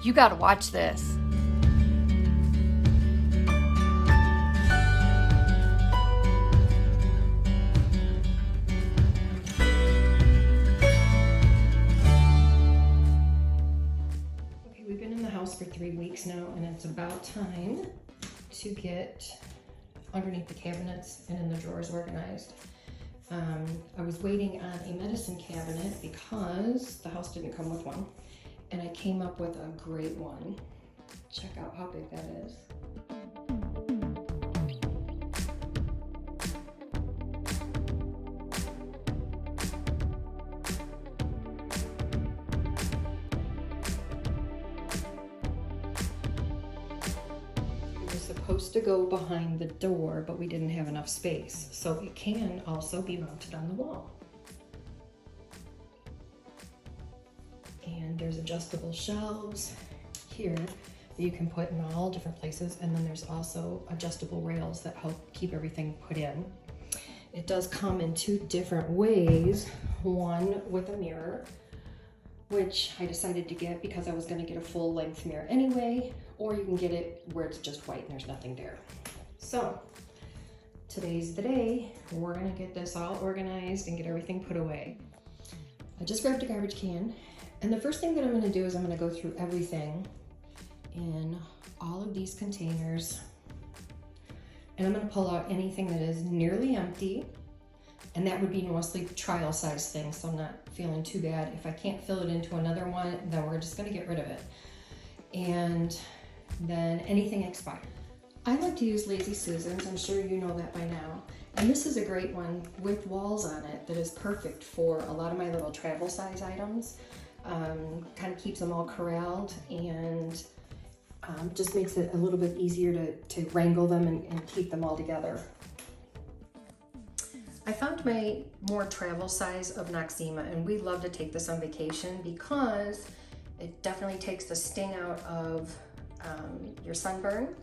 You gotta watch this. Okay, we've been in the house for 3 weeks now, and it's about time to get underneath the cabinets and in the drawers organized. I was waiting on a medicine cabinet because the house didn't come with one, and I came up with a great one. Check out how big that is. Supposed to go behind the door, but we didn't have enough space, so it can also be mounted on the wall. And there's adjustable shelves here that you can put in all different places, and then there's also adjustable rails that help keep everything put in. It does come in 2 different ways, one with a mirror, which I decided to get because I was going to get a full length mirror anyway, or you can get it where it's just white and there's nothing there. So today's the day. We're going to get this all organized and get everything put away. I just grabbed a garbage can, and the first thing that I'm going to do is I'm going to go through everything in all of these containers, and I'm going to pull out anything that is nearly empty. And that would be mostly trial size things, so I'm not feeling too bad. If I can't fill it into another one, then we're just gonna get rid of it. And then anything expired. I like to use Lazy Susans, I'm sure you know that by now. And this is a great one with walls on it that is perfect for a lot of my little travel size items. Kind of keeps them all corralled, and just makes it a little bit easier to wrangle them and keep them all together. I found my more travel size of Noxzema, and we love to take this on vacation because it definitely takes the sting out of your sunburn.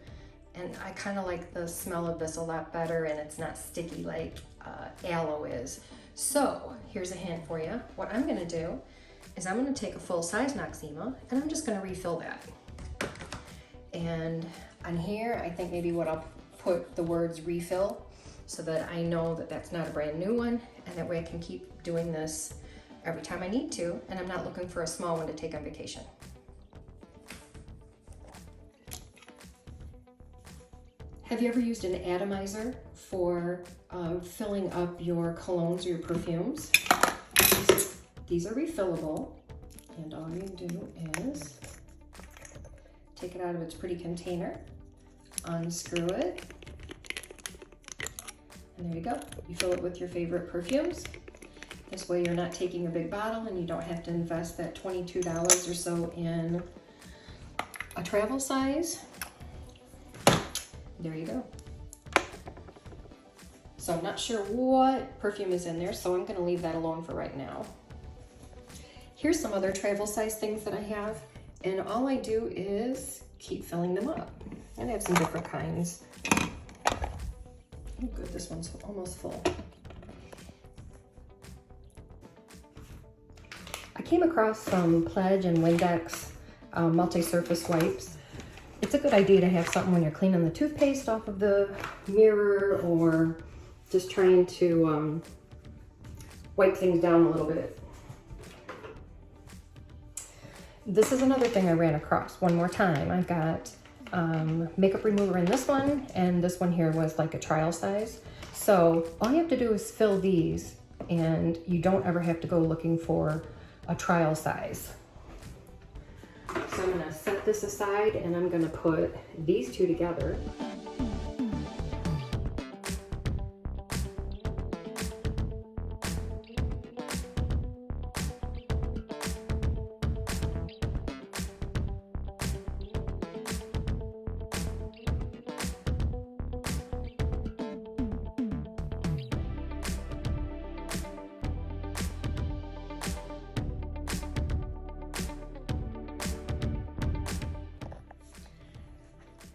And I kind of like the smell of this a lot better, and it's not sticky like aloe is. So here's a hint for you. What I'm gonna do is I'm gonna take a full size Noxzema, and I'm just gonna refill that. And on here, I think maybe what I'll put the words refill, so that I know that that's not a brand new one, and that way I can keep doing this every time I need to, and I'm not looking for a small one to take on vacation. Have you ever used an atomizer for filling up your colognes or your perfumes? These are refillable, and all you do is take it out of its pretty container, unscrew it, and there you go. You fill it with your favorite perfumes. This way you're not taking a big bottle, and you don't have to invest that $22 or so in a travel size. There you go. So I'm not sure what perfume is in there, so I'm gonna leave that alone for right now. Here's some other travel size things that I have, and all I do is keep filling them up. And I have some different kinds. Oh good, this one's almost full. I came across some Pledge and Windex multi-surface wipes. It's a good idea to have something when you're cleaning the toothpaste off of the mirror, or just trying to wipe things down a little bit. This is another thing I ran across one more time. I've got makeup remover in this one, and this one here was like a trial size. So all you have to do is fill these, and you don't ever have to go looking for a trial size. So I'm gonna set this aside, and I'm gonna put these 2 together.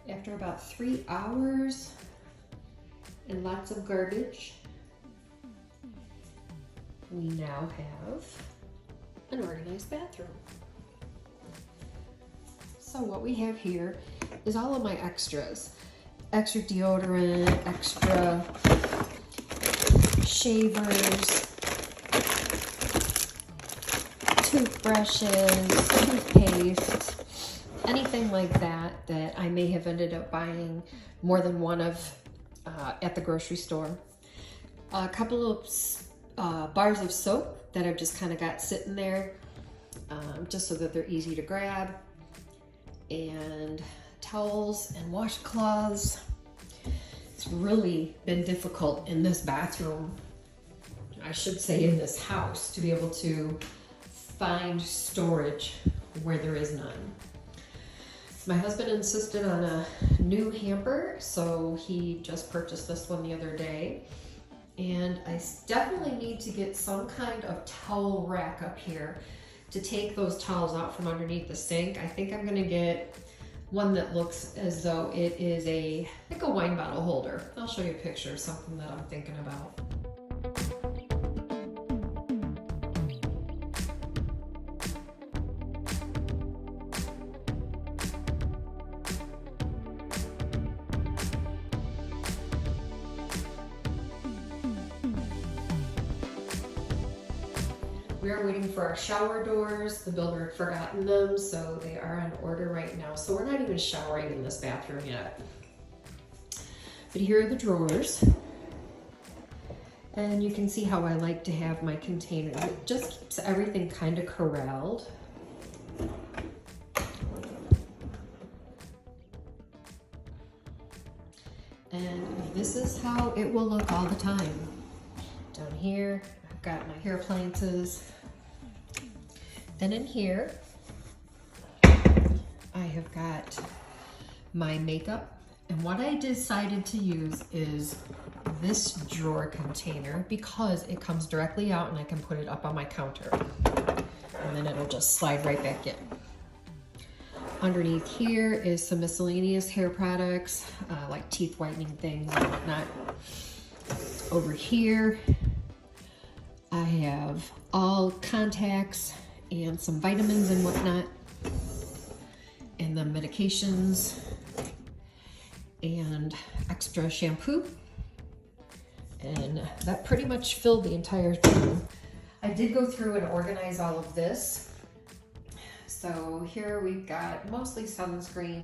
After about 3 hours and lots of garbage, we now have an organized bathroom. So what we have here is all of my extras. Extra deodorant, extra shavers, toothbrushes, toothpaste, anything like that that I may have ended up buying more than one of at the grocery store. A couple of bars of soap that I've just kind of got sitting there just so that they're easy to grab, and towels and washcloths. It's really been difficult in this bathroom, I should say in this house, to be able to find storage where there is none. My husband insisted on a new hamper, so he just purchased this one the other day. And I definitely need to get some kind of towel rack up here to take those towels out from underneath the sink. I think I'm gonna get one that looks as though it is like a wine bottle holder. I'll show you a picture of something that I'm thinking about. We are waiting for our shower doors. The builder had forgotten them, so they are on order right now. So we're not even showering in this bathroom yet. But here are the drawers. And you can see how I like to have my containers. It just keeps everything kind of corralled. And this is how it will look all the time. Down here, I've got my hair appliances. Then in here, I have got my makeup. And what I decided to use is this drawer container because it comes directly out and I can put it up on my counter. And then it'll just slide right back in. Underneath here is some miscellaneous hair products, like teeth whitening things and whatnot. Over here, I have all contacts and some vitamins and whatnot, and the medications, and extra shampoo. And that pretty much filled the entire thing. I did go through and organize all of this. So here we've got mostly sunscreen,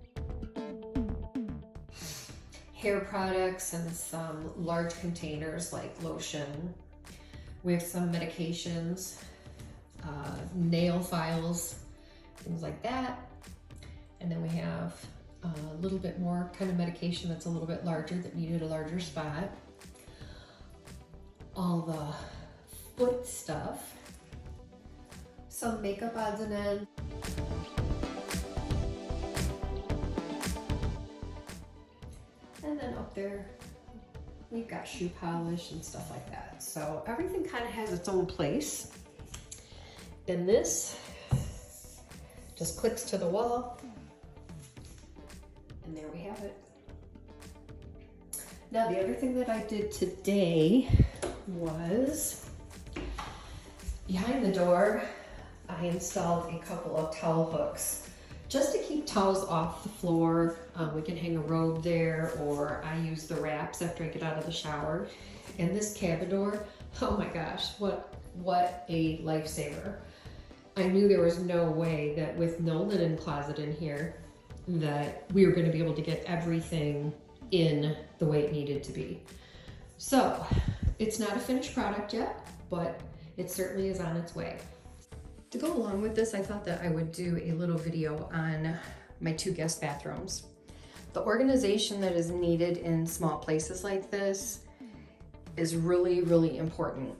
hair products, and some large containers like lotion. We have some medications, nail files, things like that. And then we have a little bit more kind of medication that's a little bit larger that needed a larger spot. All the foot stuff, some makeup odds and ends. And then up there, we've got shoe polish and stuff like that. So everything kind of has its own place. And this just clicks to the wall. And there we have it. Now the other thing that I did today was behind the door, I installed a couple of towel hooks just to keep towels off the floor. We can hang a robe there, or I use the wraps after I get out of the shower. And this Cabidoor, oh my gosh, what a lifesaver. I knew there was no way that with no linen closet in here that we were going to be able to get everything in the way it needed to be. So it's not a finished product yet, but it certainly is on its way. To go along with this, I thought that I would do a little video on my 2 guest bathrooms. The organization that is needed in small places like this is really, really important.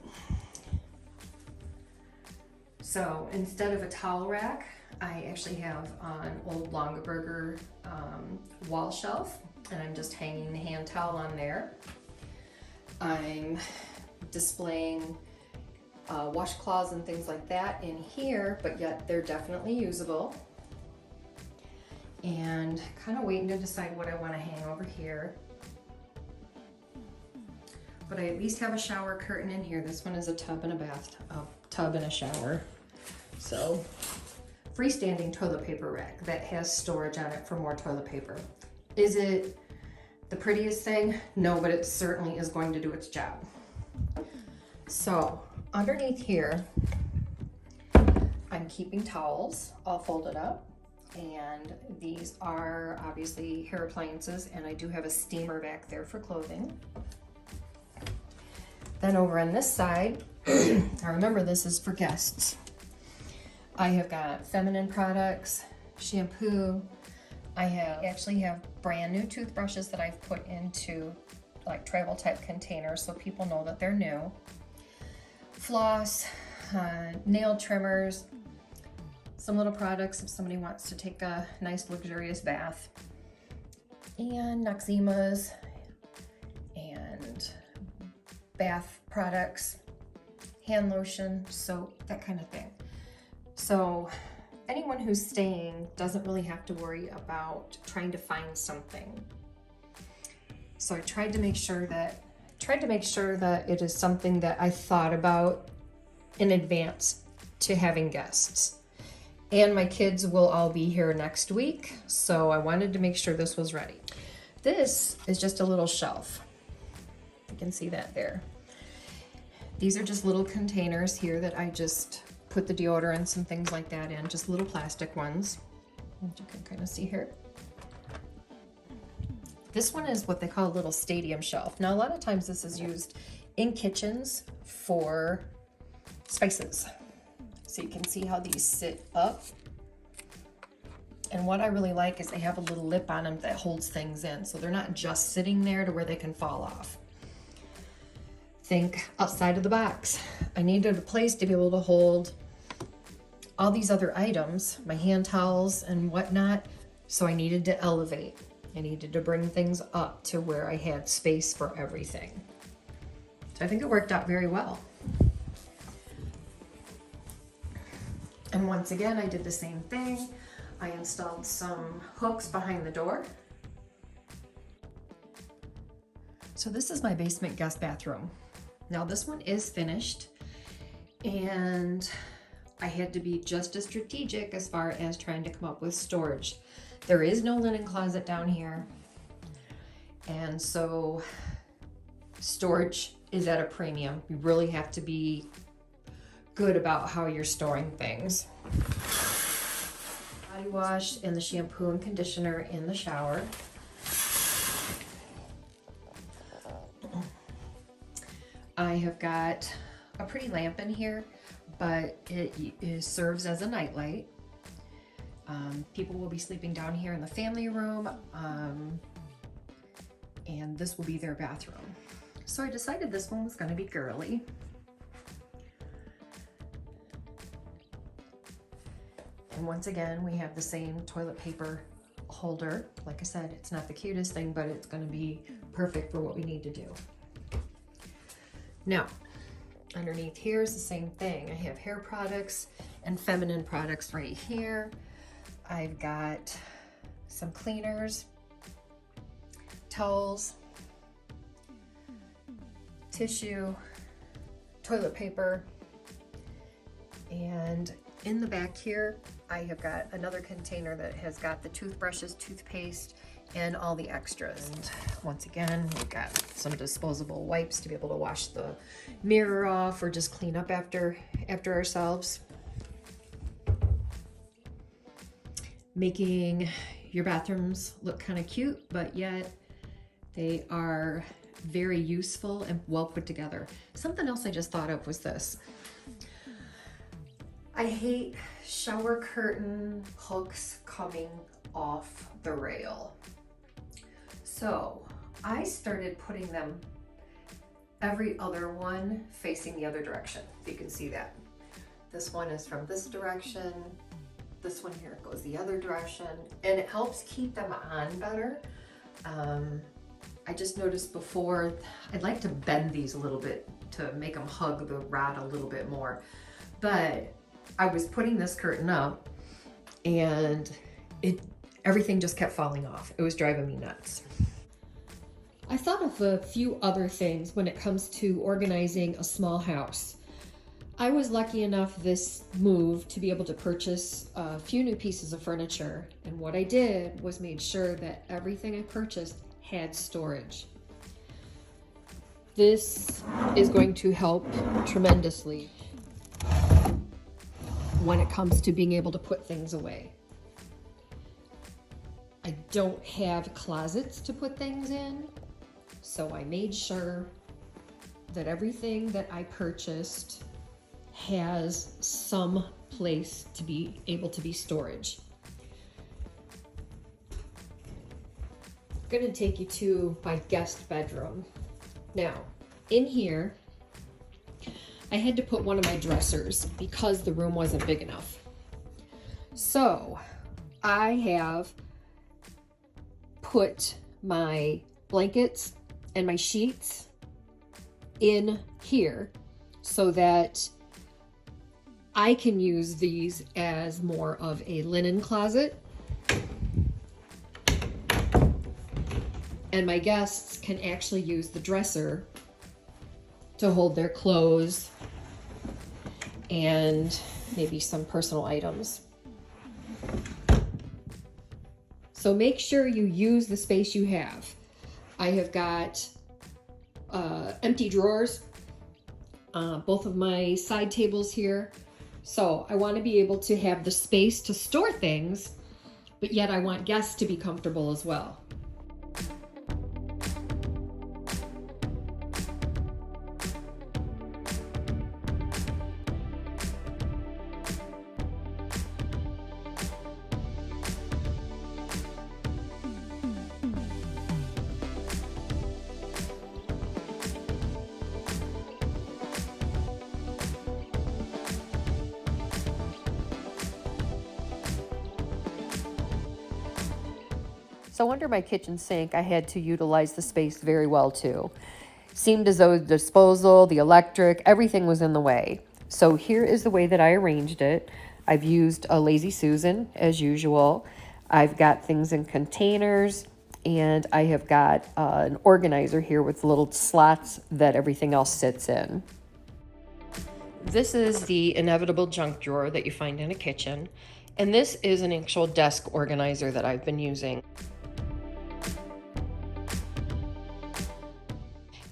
So instead of a towel rack, I actually have an old Longaberger wall shelf, and I'm just hanging the hand towel on there. I'm displaying washcloths and things like that in here, but yet they're definitely usable. And kind of waiting to decide what I want to hang over here. But I at least have a shower curtain in here. This one is a tub and a bath, a tub and a shower. So freestanding toilet paper rack that has storage on it for more toilet paper. Is it the prettiest thing? No, but it certainly is going to do its job. So underneath here, I'm keeping towels all folded up, and these are obviously hair appliances, and I do have a steamer back there for clothing. Then over on this side, I remember this is for guests. I have got feminine products, shampoo. I actually have brand new toothbrushes that I've put into like travel type containers so people know that they're new. Floss, nail trimmers, some little products if somebody wants to take a nice luxurious bath, and Noxemas and bath products, hand lotion, soap, that kind of thing. So anyone who's staying doesn't really have to worry about trying to find something. So I tried to make sure that it is something that I thought about in advance to having guests. And my kids will all be here next week, so I wanted to make sure this was ready. This is just a little shelf. You can see that there. These are just little containers here that I just put the deodorants and things like that in, just little plastic ones, which you can kind of see here. This one is what they call a little stadium shelf. Now, a lot of times this is used in kitchens for spices. So you can see how these sit up. And what I really like is they have a little lip on them that holds things in. So they're not just sitting there to where they can fall off. Think outside of the box. I needed a place to be able to hold all these other items, my hand towels and whatnot. So I needed to elevate. I needed to bring things up to where I had space for everything. So I think it worked out very well. And once again, I did the same thing. I installed some hooks behind the door. So this is my basement guest bathroom. Now this one is finished, and I had to be just as strategic as far as trying to come up with storage. There is no linen closet down here, and so storage is at a premium. You really have to be good about how you're storing things. Body wash and the shampoo and conditioner in the shower. I have got a pretty lamp in here, but it serves as a nightlight. People will be sleeping down here in the family room, and this will be their bathroom. So I decided this one was going to be girly. And once again, we have the same toilet paper holder. Like I said, it's not the cutest thing, but it's going to be perfect for what we need to do. Now, underneath here is the same thing. I have hair products and feminine products right here. I've got some cleaners, towels, tissue, toilet paper, and in the back here, I have got another container that has got the toothbrushes, toothpaste, and all the extras. And once again, we've got some disposable wipes to be able to wash the mirror off or just clean up after ourselves. Making your bathrooms look kind of cute, but yet they are very useful and well put together. Something else I just thought of was this. I hate shower curtain hooks coming off the rail. So I started putting them every other one facing the other direction. If you can see that. This one is from this direction. This one here goes the other direction, and it helps keep them on better. I just noticed before, I'd like to bend these a little bit to make them hug the rod a little bit more. But I was putting this curtain up and everything just kept falling off. It was driving me nuts. I thought of a few other things when it comes to organizing a small house. I was lucky enough this move to be able to purchase a few new pieces of furniture, and what I did was made sure that everything I purchased had storage. This is going to help tremendously when it comes to being able to put things away. I don't have closets to put things in, so I made sure that everything that I purchased has some place to be able to be storage. I'm going to take you to my guest bedroom. Now, in here, I had to put one of my dressers because the room wasn't big enough. So I have put my blankets and my sheets in here so that I can use these as more of a linen closet, and my guests can actually use the dresser to hold their clothes and maybe some personal items. So make sure you use the space you have. I have got empty drawers, both of my side tables here. So I want to be able to have the space to store things, but yet I want guests to be comfortable as well. So under my kitchen sink, I had to utilize the space very well too. Seemed as though the disposal, the electric, everything was in the way. So here is the way that I arranged it. I've used a Lazy Susan as usual. I've got things in containers, and I have got an organizer here with little slots that everything else sits in. This is the inevitable junk drawer that you find in a kitchen. And this is an actual desk organizer that I've been using.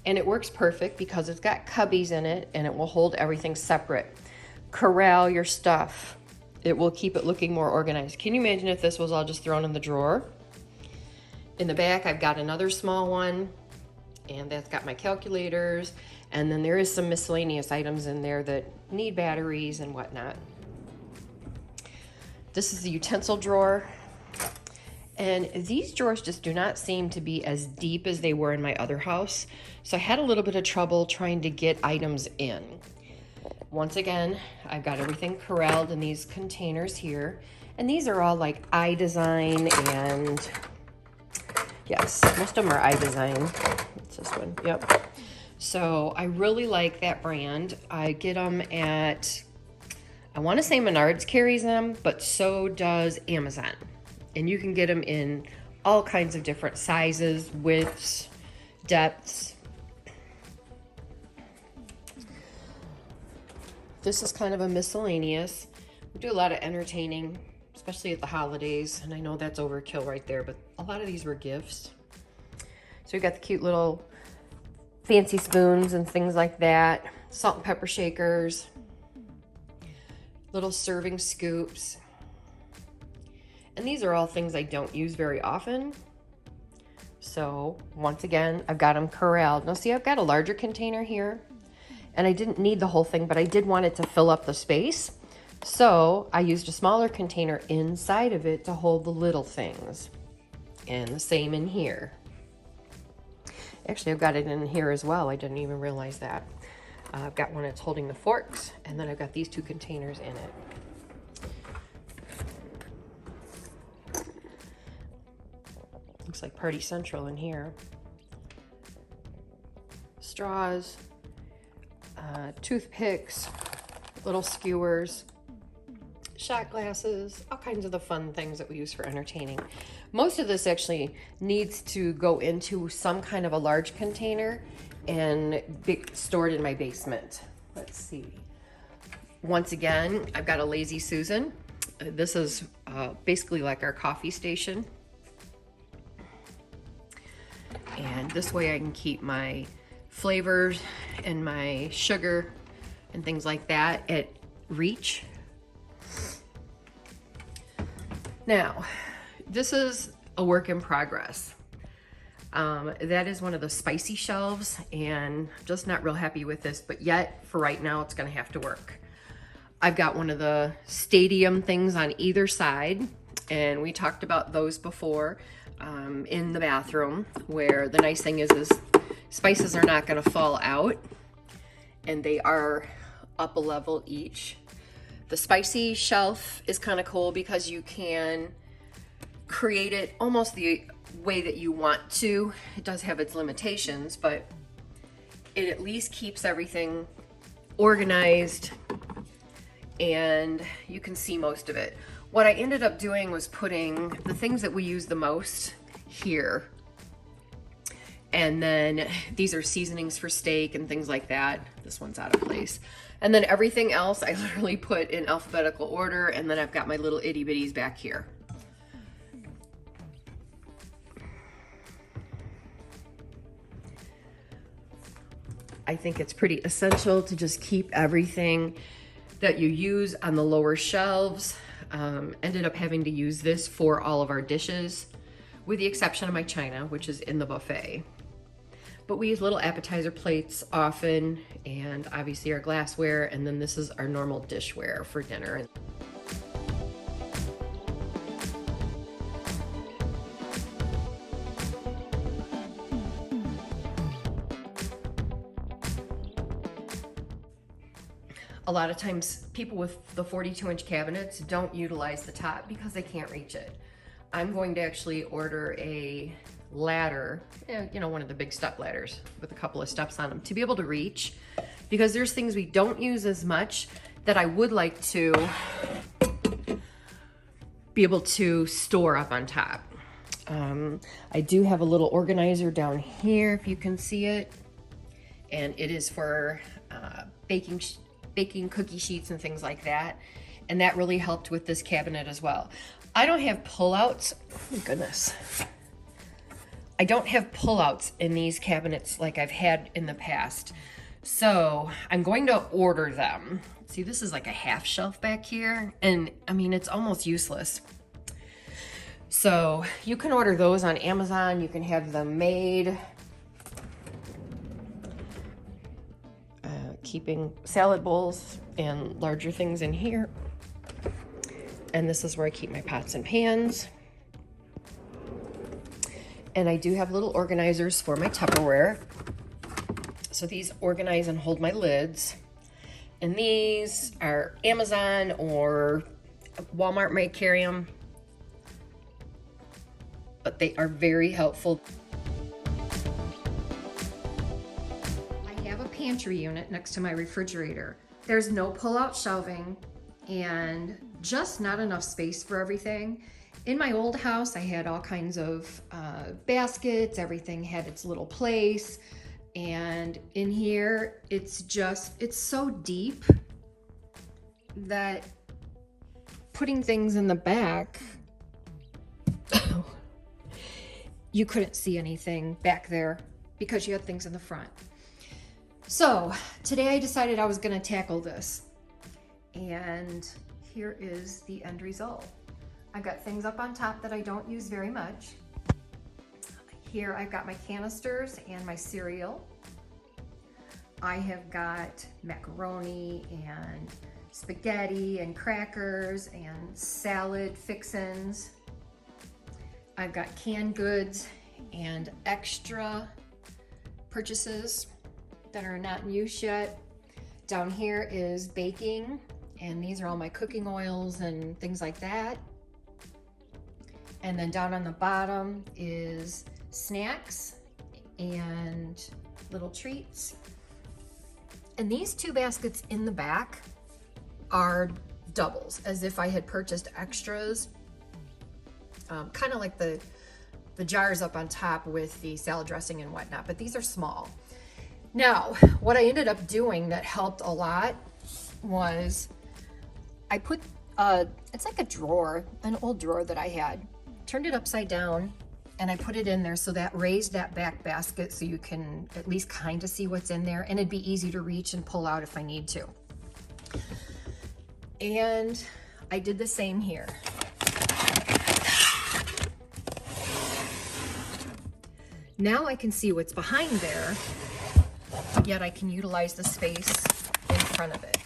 And it works perfect because it's got cubbies in it and it will hold everything separate. Corral your stuff. It will keep it looking more organized. Can you imagine if this was all just thrown in the drawer? In the back, I've got another small one, and that's got my calculators. And then there is some miscellaneous items in there that need batteries and whatnot. This is the utensil drawer. And these drawers just do not seem to be as deep as they were in my other house. So I had a little bit of trouble trying to get items in. Once again, I've got everything corralled in these containers here. And these are all like Mdesign, and yes, most of them are Mdesign. It's this one, yep. So I really like that brand. I get them at, I want to say Menards carries them, but so does Amazon. And you can get them in all kinds of different sizes, widths, depths. This is kind of a miscellaneous. We do a lot of entertaining, especially at the holidays. And I know that's overkill right there, but a lot of these were gifts. So we got the cute little fancy spoons and things like that. Salt and pepper shakers. Little serving scoops. And these are all things I don't use very often. So once again, I've got them corralled. Now see, I've got a larger container here, and I didn't need the whole thing, but I did want it to fill up the space. So I used a smaller container inside of it to hold the little things. And the same in here. Actually, I've got it in here as well. I didn't even realize that. I've got one that's holding the forks, and then I've got these two containers in it. Looks like Party Central in here. Straws, toothpicks, little skewers, shot glasses, all kinds of the fun things that we use for entertaining. Most of this actually needs to go into some kind of a large container and be stored in my basement. Let's see. Once again, I've got a Lazy Susan. This is basically like our coffee station. And this way I can keep my flavors and my sugar and things like that at reach. Now, this is a work in progress. That is one of the spicy shelves, and I'm just not real happy with this, but yet for right now it's gonna have to work. I've got one of the stadium things on either side, and we talked about those before in the bathroom, where the nice thing is spices are not gonna fall out, and they are up a level each. The spicy shelf is kind of cool because you can create it almost the way that you want to. It does have its limitations, but it at least keeps everything organized and you can see most of it. What I ended up doing was putting the things that we use the most here. And then these are seasonings for steak and things like that. This one's out of place. And then everything else I literally put in alphabetical order, and then I've got my little itty bitties back here. I think it's pretty essential to just keep everything that you use on the lower shelves. Ended up having to use this for all of our dishes, with the exception of my china, which is in the buffet. But we use little appetizer plates often, and obviously our glassware, and then this is our normal dishware for dinner. A lot of times people with the 42-inch cabinets don't utilize the top because they can't reach it. I'm going to actually order a ladder, you know, one of the big step ladders with a couple of steps on them to be able to reach, because there's things we don't use as much that I would like to be able to store up on top. I do have a little organizer down here, if you can see it, and it is for baking cookie sheets and things like that, and that really helped with this cabinet as well. I don't have pullouts. Oh my goodness. I don't have pullouts in these cabinets like I've had in the past. So I'm going to order them. See, this is like a half shelf back here, and I mean, it's almost useless. So you can order those on Amazon. You can have them made. Keeping salad bowls and larger things in here. And this is where I keep my pots and pans. And I do have little organizers for my Tupperware. So these organize and hold my lids. And these are Amazon or Walmart might carry them. But they are very helpful. I have a pantry unit next to my refrigerator. There's no pull-out shelving and just not enough space for everything. In my old house, I had all kinds of baskets, everything had its little place. And in here, it's so deep that putting things in the back, you couldn't see anything back there because you had things in the front. So today I decided I was gonna tackle this. And here is the end result. I've got things up on top that I don't use very much. Here I've got my canisters and my cereal. I have got macaroni and spaghetti and crackers and salad fixins. I've got canned goods and extra purchases that are not in use yet. Down here is baking, and these are all my cooking oils and things like that. And then down on the bottom is snacks and little treats. And these two baskets in the back are doubles, as if I had purchased extras. Kind of like the jars up on top with the salad dressing and whatnot, but these are small. Now, what I ended up doing that helped a lot was I put, it's like a drawer, an old drawer that I had. Turned it upside down and I put it in there, so that raised that back basket so you can at least kind of see what's in there, and it'd be easy to reach and pull out if I need to. And I did the same here. Now I can see what's behind there, yet I can utilize the space in front of it.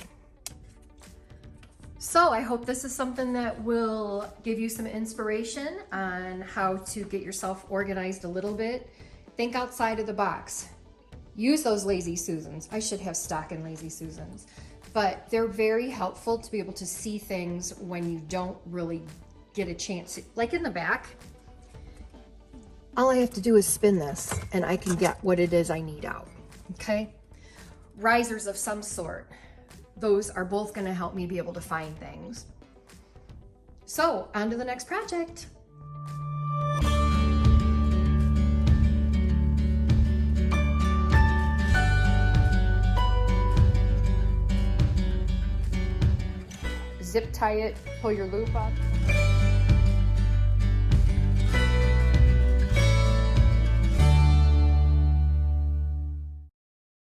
So I hope this is something that will give you some inspiration on how to get yourself organized a little bit. Think outside of the box. Use those Lazy Susans. I should have stock in Lazy Susans, but they're very helpful to be able to see things when you don't really get a chance. Like in the back, all I have to do is spin this and I can get what it is I need out, okay? Risers of some sort. Those are both gonna help me be able to find things. So, on to the next project. Zip tie it, pull your loop up.